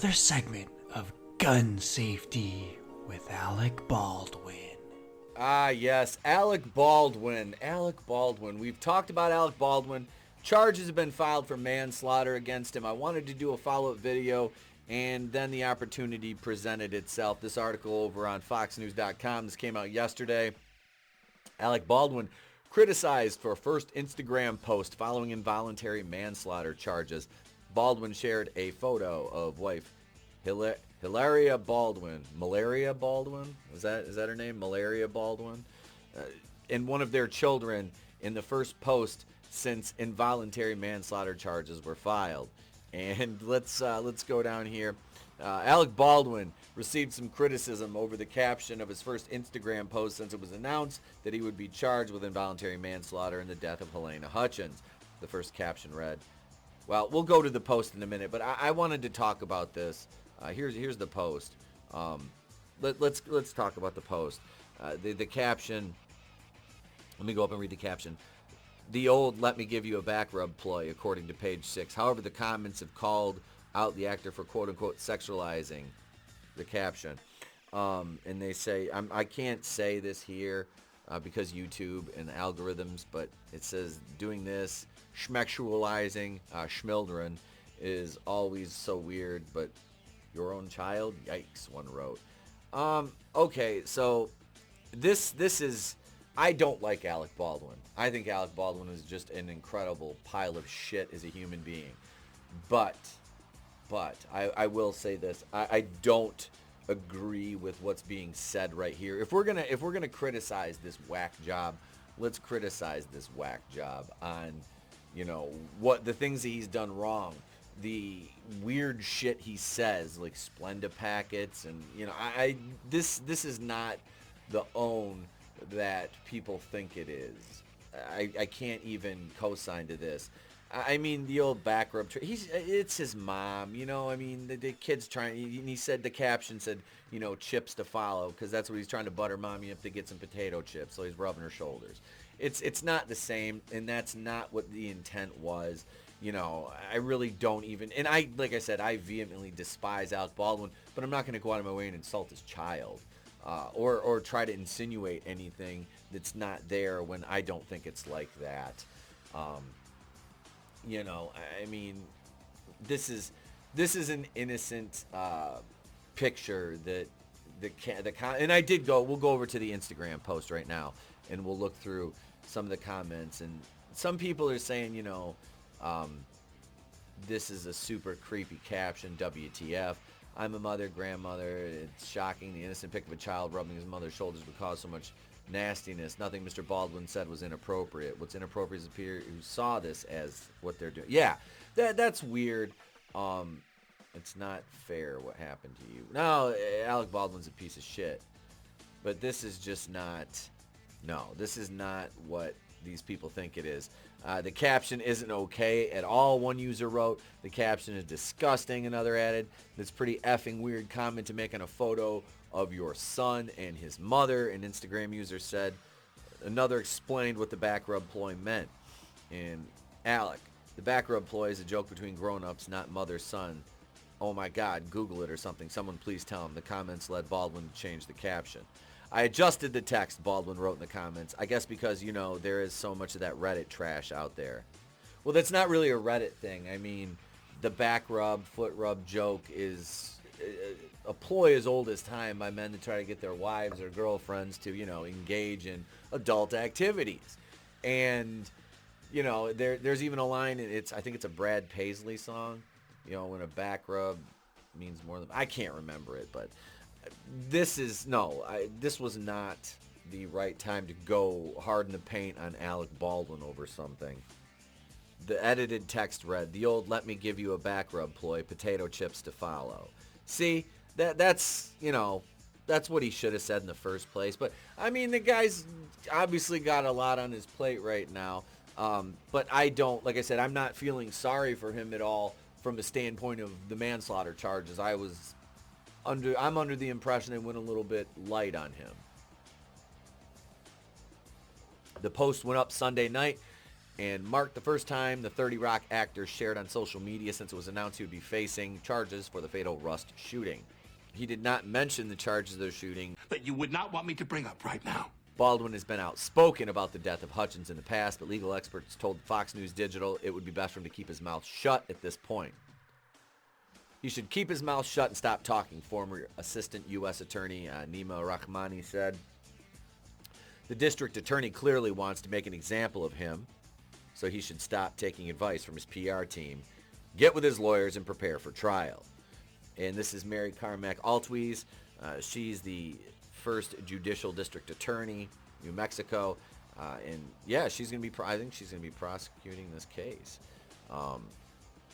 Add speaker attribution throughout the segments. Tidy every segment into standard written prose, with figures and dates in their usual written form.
Speaker 1: another segment of Gun Safety with Alec Baldwin.
Speaker 2: Ah, yes, Alec Baldwin. Alec Baldwin. We've talked about Alec Baldwin. Charges have been filed for manslaughter against him. I wanted to do a follow-up video, and then the opportunity presented itself. This article over on foxnews.com, this came out yesterday. Alec Baldwin criticized for first Instagram post following involuntary manslaughter charges. Baldwin shared a photo of wife Hilaria Baldwin. Malaria Baldwin? Is that her name? Malaria Baldwin? And one of their children in the first post since involuntary manslaughter charges were filed. And let's go down here. Alec Baldwin received some criticism over the caption of his first Instagram post since it was announced that he would be charged with involuntary manslaughter in the death of Helena Hutchins. The first caption read, well, we'll go to the post in a minute, but I wanted to talk about this. Here's the post. Let's talk about the post. The caption, let me go up and read the caption. The old let me give you a back rub ploy, according to page 6. However, the comments have called out the actor for quote-unquote sexualizing the caption. And they say, I can't say this here because YouTube and algorithms, but it says doing this, schmexualizing, schmildren, is always so weird, but your own child? Yikes, one wrote. Okay, so this is... I don't like Alec Baldwin. I think Alec Baldwin is just an incredible pile of shit as a human being. But I will say this. I don't agree with what's being said right here. If we're gonna criticize this whack job, let's criticize this whack job on, what the things that he's done wrong, the weird shit he says, like Splenda packets, and this is not the own that people think it is. I can't even co-sign to this. I mean, the old back rub. It's his mom, the kid's trying. He said, the caption said, chips to follow, because that's what he's trying to butter mommy up to get some potato chips. So he's rubbing her shoulders. It's not the same, and that's not what the intent was. I really don't even. And like I said, I vehemently despise Alec Baldwin, but I'm not going to go out of my way and insult his child. Or try to insinuate anything that's not there when I don't think it's like that. I mean, this is an innocent picture that and I did go. We'll go over to the Instagram post right now, and we'll look through some of the comments. And some people are saying, this is a super creepy caption. WTF. I'm a mother, grandmother. It's shocking. The innocent pic of a child rubbing his mother's shoulders would cause so much nastiness. Nothing Mr. Baldwin said was inappropriate. What's inappropriate is appear who saw this as what they're doing. Yeah, that's weird. It's not fair what happened to you. No, Alec Baldwin's a piece of shit. But this is just not... No, this is not what these people think it is. The caption isn't okay at all, one user wrote. The caption is disgusting, another added. It's pretty effing weird comment to make on a photo of your son and his mother, an Instagram user said. Another explained what the back rub ploy meant. And Alec, the back rub ploy is a joke between grown-ups, not mother-son. Oh my God, Google it or something. Someone please tell him. The comments led Baldwin to change the caption. I adjusted the text, Baldwin wrote in the comments. I guess because, there is so much of that Reddit trash out there. Well, that's not really a Reddit thing. I mean, the back rub, foot rub joke is a ploy as old as time by men to try to get their wives or girlfriends to, engage in adult activities. And, there's even a line, I think it's a Brad Paisley song, when a back rub means more than... I can't remember it, but... This was not the right time to go hard in the paint on Alec Baldwin over something. The edited text read, the old let me give you a back rub ploy, potato chips to follow. See, that's what he should have said in the first place. But, I mean, the guy's obviously got a lot on his plate right now. But I don't, like I said, I'm not feeling sorry for him at all from the standpoint of the manslaughter charges. I'm under the impression they went a little bit light on him. The post went up Sunday night, and marked the first time the 30 Rock actor shared on social media since it was announced he would be facing charges for the fatal Rust shooting. He did not mention the charges of the shooting
Speaker 3: that you would not want me to bring up right now.
Speaker 2: Baldwin has been outspoken about the death of Hutchins in the past, but legal experts told Fox News Digital it would be best for him to keep his mouth shut at this point. He should keep his mouth shut and stop talking, former Assistant U.S. Attorney Nima Rahmani said. The district attorney clearly wants to make an example of him, so he should stop taking advice from his PR team, get with his lawyers, and prepare for trial. And this is Mary Carmack Altwies. She's the first judicial district attorney, New Mexico, and yeah, she's going to be. I think she's going to be prosecuting this case.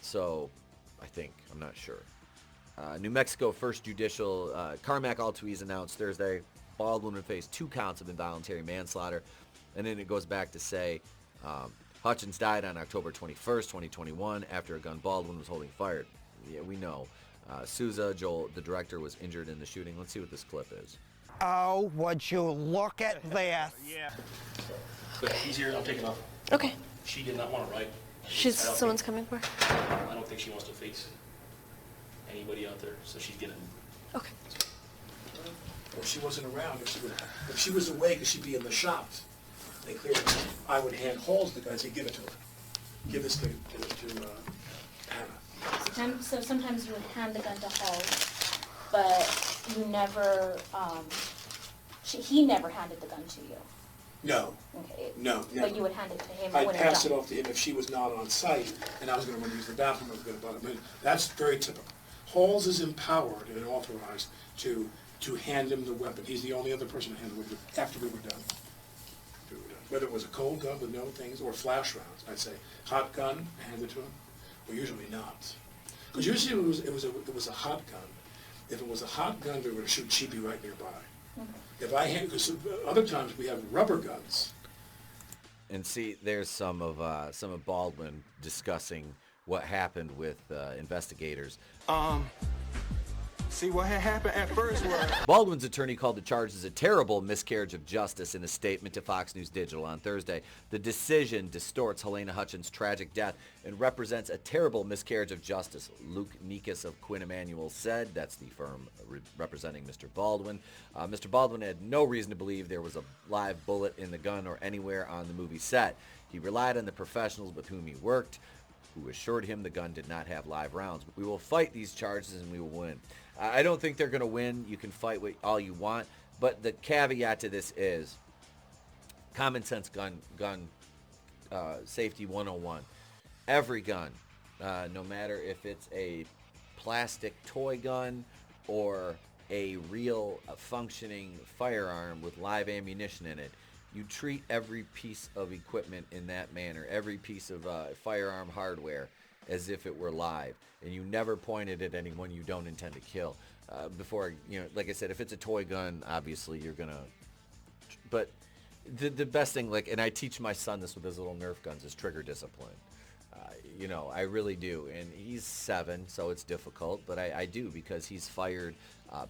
Speaker 2: So, I think I'm not sure. New Mexico first judicial Carmack Altwies announced Thursday Baldwin would face 2 counts of involuntary manslaughter, and then it goes back to say Hutchins died on October 21st, 2021, after a gun Baldwin was holding fired. Yeah, we know. Souza, Joel, the director, was injured in the shooting. Let's see what this clip is.
Speaker 4: Oh, would you look at this?
Speaker 5: Yeah. But he's here, I'm taking off.
Speaker 6: Okay.
Speaker 5: She did not want to write.
Speaker 6: Someone's coming for her?
Speaker 5: I don't think she wants to face anybody out there, so she's getting.
Speaker 6: Okay.
Speaker 3: If she wasn't around, if she was away, because she'd be in the shops. They clearly, I would hand Halls the gun and say, give it to her. Give this to Hannah.
Speaker 7: So sometimes you would hand the gun to Halls, but you never, he never handed the gun to you.
Speaker 3: No.
Speaker 7: Okay.
Speaker 3: No.
Speaker 7: But you would hand it to him.
Speaker 3: I'd pass it off to him if she was not on site, and I was going to run to use the bathroom. I was going to butt him in. That's very typical. Halls is empowered and authorized to hand him the weapon. He's the only other person to hand the weapon after we were done. Whether it was a cold gun with no things or flash rounds, I'd say hot gun, hand it to him. Well, usually not, because usually it was a hot gun. If it was a hot gun, we were going to shoot. She'd be right nearby. Mm-hmm. If I hand, because other times we have rubber guns.
Speaker 2: And see, there's some of Baldwin discussing what happened with investigators.
Speaker 4: See, what had happened at first was...
Speaker 2: Baldwin's attorney called the charges a terrible miscarriage of justice in a statement to Fox News Digital on Thursday. The decision distorts Helena Hutchins' tragic death and represents a terrible miscarriage of justice, Luke Nikas of Quinn Emanuel said. That's the firm representing Mr. Baldwin. Mr. Baldwin had no reason to believe there was a live bullet in the gun or anywhere on the movie set. He relied on the professionals with whom he worked, who assured him the gun did not have live rounds. We will fight these charges and we will win. I don't think they're going to win. You can fight all you want, but the caveat to this is common sense gun safety 101. Every gun, no matter if it's a plastic toy gun or a real functioning firearm with live ammunition in it, you treat every piece of equipment in that manner, every piece of firearm hardware, as if it were live, and you never point it at anyone you don't intend to kill. Before, like I said, if it's a toy gun, obviously you're gonna. But the best thing, and I teach my son this with his little Nerf guns, is trigger discipline. I really do, and he's 7, so it's difficult, but I do, because he's fired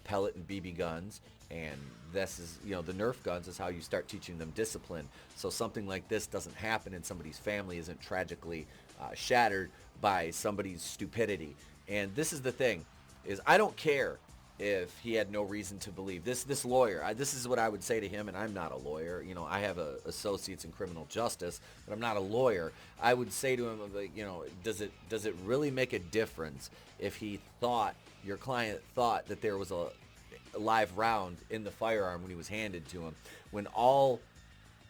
Speaker 2: pellet and BB guns, and this is, the Nerf guns is how you start teaching them discipline, so something like this doesn't happen and somebody's family isn't tragically shattered by somebody's stupidity. And this is the thing, is I don't care if he had no reason to believe. This lawyer, this is what I would say to him, and I'm not a lawyer. I have associates in criminal justice, but I'm not a lawyer. I would say to him, does it really make a difference if he thought, your client thought, that there was a live round in the firearm when he was handed to him, when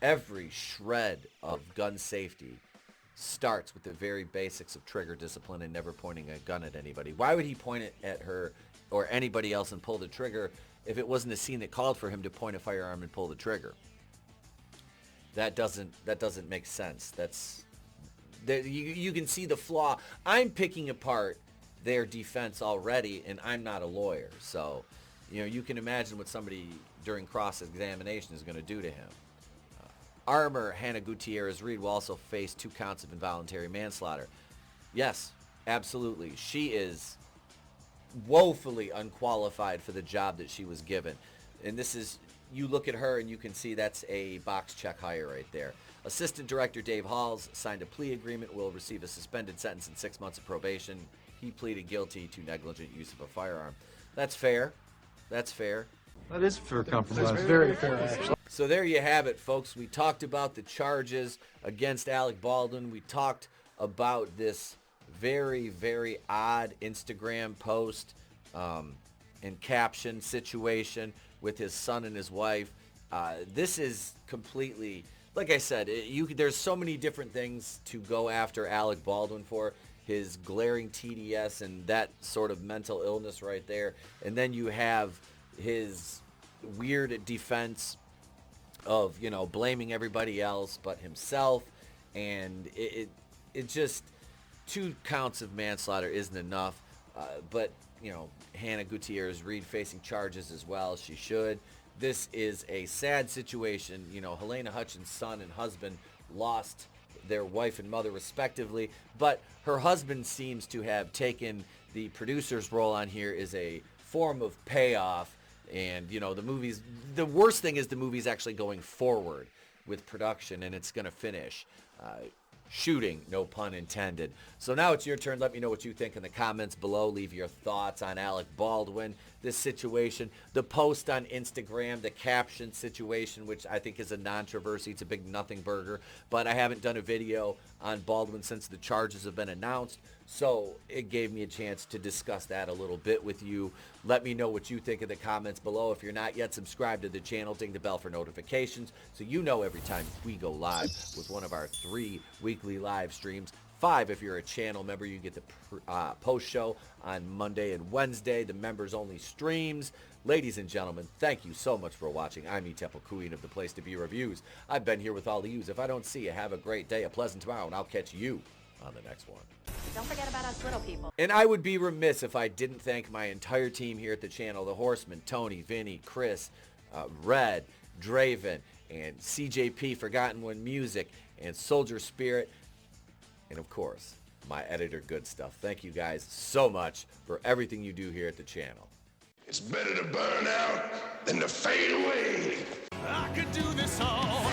Speaker 2: every shred of gun safety starts with the very basics of trigger discipline and never pointing a gun at anybody? Why would he point it at her or anybody else and pull the trigger if it wasn't a scene that called for him to point a firearm and pull the trigger? That doesn't make sense. You can see the flaw. I'm picking apart their defense already, and I'm not a lawyer, so you can imagine what somebody during cross-examination is going to do to him. Armor Hannah Gutierrez-Reed will also face 2 counts of involuntary manslaughter. Yes, absolutely. She is woefully unqualified for the job that she was given. And this is, you look at her and you can see that's a box check hire right there. Assistant Director Dave Halls signed a plea agreement, will receive a suspended sentence and 6 months of probation. He pleaded guilty to negligent use of a firearm. That's fair. That's fair.
Speaker 8: That is fair compromise.
Speaker 3: That's very fair, actually.
Speaker 2: So there you have it, folks. We talked about the charges against Alec Baldwin. We talked about this very, very odd Instagram post and caption situation with his son and his wife. This is completely, like I said, there's so many different things to go after Alec Baldwin for. His glaring TDS and that sort of mental illness right there. And then you have his weird defense of, you know, blaming everybody else but himself. And it just, 2 counts of manslaughter isn't enough. But, you know, Hannah Gutierrez-Reed facing charges as well. She should. This is a sad situation. You know, Helena Hutchins' son and husband lost their wife and mother respectively, but her husband seems to have taken the producer's role on here as a form of payoff. And, you know, the worst thing is the movie's actually going forward with production, and it's going to finish shooting, no pun intended. So now it's your turn. Let me know what you think in the comments below. Leave your thoughts on Alec Baldwin, this situation, the post on Instagram, the caption situation, which I think is a non-controversy. It's a big nothing burger, but I haven't done a video on Baldwin since the charges have been announced, so it gave me a chance to discuss that a little bit with you. Let me know what you think in the comments below. If you're not yet subscribed to the channel, ding the bell for notifications so you know every time we go live with one of our 3 weekly live streams. 5 if you're a channel member. You get the post show on Monday and Wednesday, the members only streams. Ladies and gentlemen, thank you so much for watching. I'm E. Temple, Queen of the Place to Be Reviews. I've been here with all of yous. If I don't see you, have a great day, a pleasant tomorrow, and I'll catch you on the next one.
Speaker 9: Don't forget about us little people.
Speaker 2: And I would be remiss if I didn't thank my entire team here at the channel, the Horsemen, Tony, Vinny, Chris, Red, Draven, and CJP-Forgotton One Music, and Soldier Spirit, and of course, my editor, Goodstuff. Thank you guys so much for everything you do here at the channel.
Speaker 10: It's better to burn out than to fade away.
Speaker 1: I could do this all.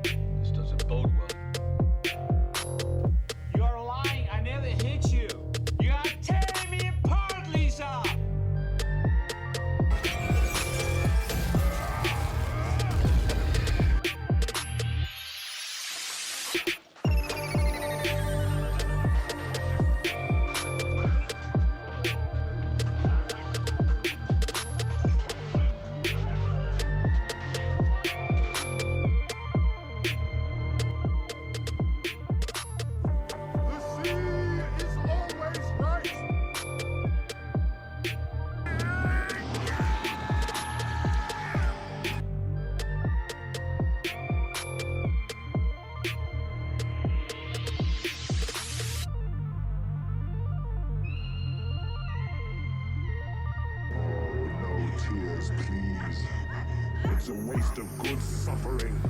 Speaker 8: This doesn't bode well.
Speaker 4: You're lying. I never hit you. You are tearing me apart, Lisa.
Speaker 10: Tears, please. It's a waste of good suffering.